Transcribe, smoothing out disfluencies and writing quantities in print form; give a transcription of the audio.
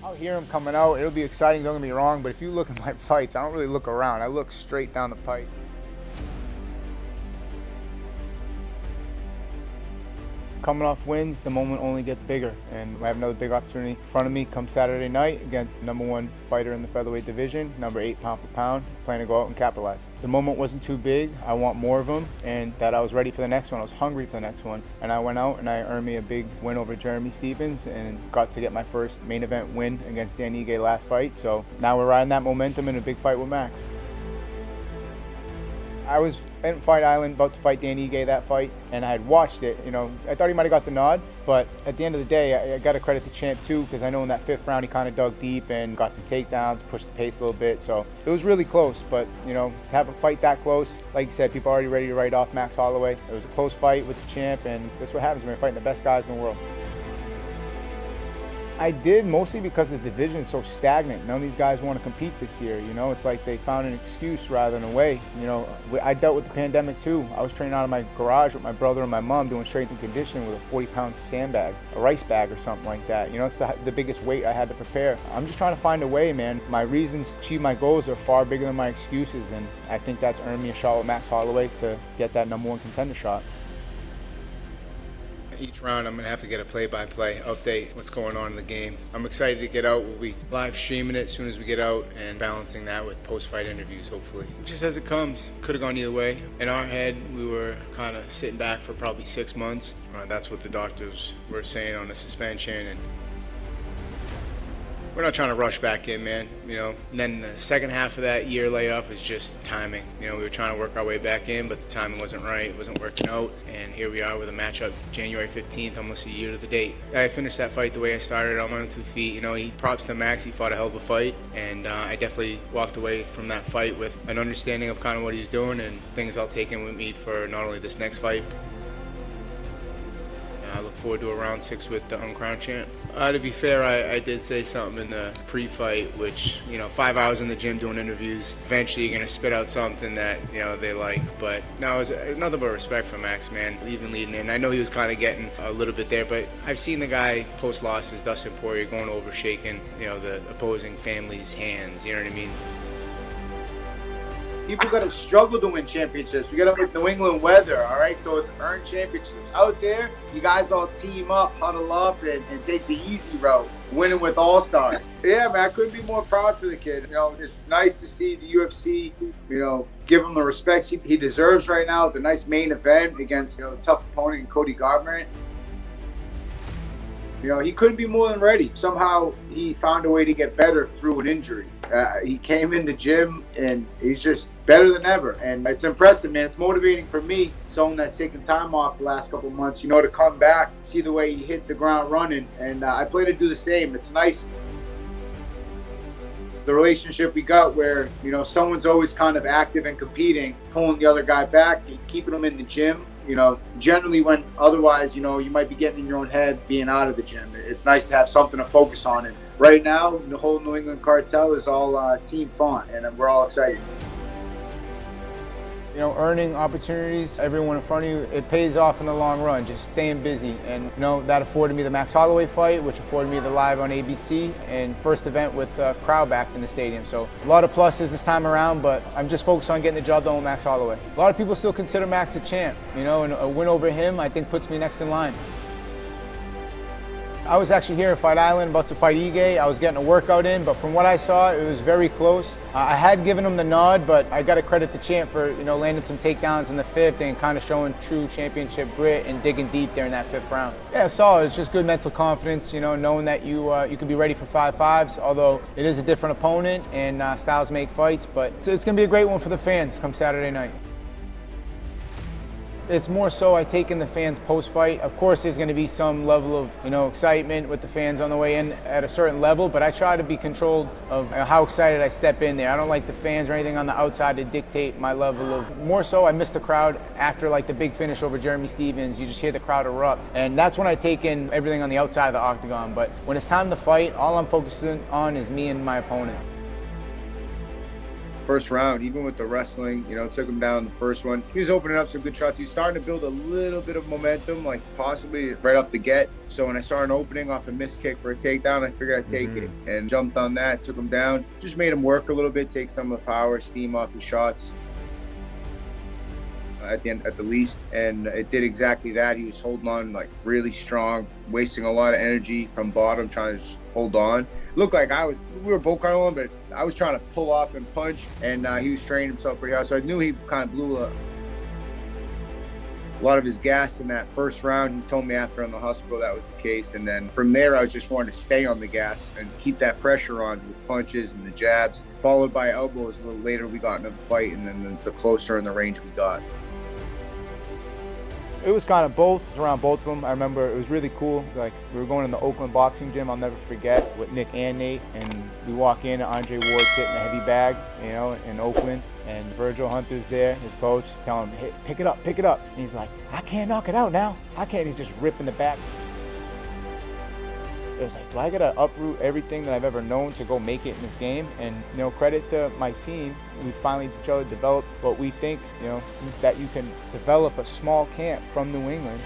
I'll hear him coming out. It'll be exciting, don't get me wrong, but if you look at my fights, I don't really look around. I look straight down the pipe. Coming off wins, the moment only gets bigger, and I have another big opportunity in front of me come Saturday night against the #1 fighter in the featherweight division, number 8 pound for pound, plan to go out and capitalize. The moment wasn't too big, I want more of them, and that I was ready for the next one, I was hungry for the next one, and I went out and I earned me a big win over Jeremy Stephens and got to get my first main event win against Dan Ige last fight, so now we're riding that momentum in a big fight with Max. I was in Fight Island about to fight Dan Ige that fight, and I had watched it. I thought he might have got the nod, but at the end of the day, I got to credit the champ too, because I know in that 5th round he kind of dug deep and got some takedowns, pushed the pace a little bit. So it was really close, but to have a fight that close, like you said, people are already ready to write off Max Holloway. It was a close fight with the champ, and that's what happens when you're fighting the best guys in the world. I did mostly because the division is so stagnant. None of these guys want to compete this year. It's like they found an excuse rather than a way. I dealt with the pandemic too. I was training out of my garage with my brother and my mom doing strength and conditioning with a 40-pound sandbag, a rice bag or something like that. It's the biggest weight I had to prepare. I'm just trying to find a way, man. My reasons to achieve my goals are far bigger than my excuses, and I think that's earned me a shot with Max Holloway to get that #1 contender shot. Each round I'm going to have to get a play-by-play update, what's going on in the game. I'm excited to get out. We'll be live streaming it as soon as we get out and balancing that with post-fight interviews, hopefully. Just as it comes. Could have gone either way. In our head, we were kind of sitting back for probably 6 months. That's what the doctors were saying on the suspension, and we're not trying to rush back in, man. And then the second half of that year layoff was just timing. We were trying to work our way back in, but the timing wasn't right. It wasn't working out. And here we are with a matchup January 15th, almost a year to the date. I finished that fight the way I started, on my own 2 feet. He props to Max. He fought a hell of a fight. And I definitely walked away from that fight with an understanding of kind of what he's doing and things I'll take in with me for not only this next fight. I look forward to a round 6 with the uncrowned champ. To be fair, I did say something in the pre-fight, which, 5 hours in the gym doing interviews, eventually you're going to spit out something that, they like. But no, it was nothing but respect for Max, man, even leading in. I know he was kind of getting a little bit there, but I've seen the guy post-losses, Dustin Poirier, going over shaking, the opposing family's hands, you know what I mean? People gotta struggle to win championships. We gotta make New England weather, all right? So it's earned championships. Out there, you guys all team up, huddle up, and take the easy route, winning with all-stars. Yeah, man, I couldn't be more proud for the kid. It's nice to see the UFC, give him the respect he deserves right now. The nice main event against, a tough opponent in Cody Garbrandt. He couldn't be more than ready. Somehow he found a way to get better through an injury. He came in the gym and he's just better than ever. And it's impressive, man. It's motivating for me, someone that's taken time off the last couple of months, to come back, see the way he hit the ground running. And I plan to do the same. It's nice. The relationship we got where, someone's always kind of active and competing, pulling the other guy back and keeping them in the gym. Generally when otherwise, you might be getting in your own head being out of the gym. It's nice to have something to focus on. And right now, the whole New England cartel is all team fun, and we're all excited. Earning opportunities, everyone in front of you, it pays off in the long run, just staying busy. And, that afforded me the Max Holloway fight, which afforded me the live on ABC, and first event with crowd back in the stadium. So a lot of pluses this time around, but I'm just focused on getting the job done with Max Holloway. A lot of people still consider Max the champ, and a win over him, I think, puts me next in line. I was actually here at Fight Island about to fight Ige. I was getting a workout in, but from what I saw, it was very close. I had given him the nod, but I got to credit the champ for landing some takedowns in the 5th and kind of showing true championship grit and digging deep there in that 5th round. Yeah, solid. It's just good mental confidence, knowing that you can be ready for 5-5s, although it is a different opponent and styles make fights. But it's going to be a great one for the fans come Saturday night. It's more so I take in the fans post-fight. Of course, there's going to be some level of, excitement with the fans on the way in at a certain level, but I try to be controlled of how excited I step in there. I don't like the fans or anything on the outside to dictate my level of. More so, I miss the crowd after the big finish over Jeremy Stephens. You just hear the crowd erupt, and that's when I take in everything on the outside of the octagon. But when it's time to fight, all I'm focusing on is me and my opponent. first round, even with the wrestling, you know, took him down the first one. He was opening up some good shots. He was starting to build a little bit of momentum, like possibly right off the get. So when I saw an opening off a missed kick for a takedown, I figured I'd take it and jumped on that, took him down, just made him work a little bit, take some of the power, steam off his shots at the end, at the least, and it did exactly that. He was holding on like really strong, wasting a lot of energy from bottom, trying to just hold on. Looked like we were both kind of on, but I was trying to pull off and punch, and he was straining himself pretty hard. So I knew he kind of blew a lot of his gas in that first round. He told me after in the hospital that was the case. And then from there, I was just wanting to stay on the gas and keep that pressure on with punches and the jabs, followed by elbows. A little later, we got into the fight, and then the closer in the range we got. It was kind of both, around both of them. I remember it was really cool. It was like we were going in the Oakland boxing gym, I'll never forget, with Nick and Nate. And we walk in, and Andre Ward's sitting in a heavy bag, you know, in Oakland. And Virgil Hunter's there, his coach, telling him, hey, pick it up, pick it up. And he's like, I can't knock it out now. I can't. He's just ripping the back. It was like, do I gotta uproot everything that I've ever known to go make it in this game? And, you know, credit to my team. We finally developed what we think, you know, that you can develop a small camp from New England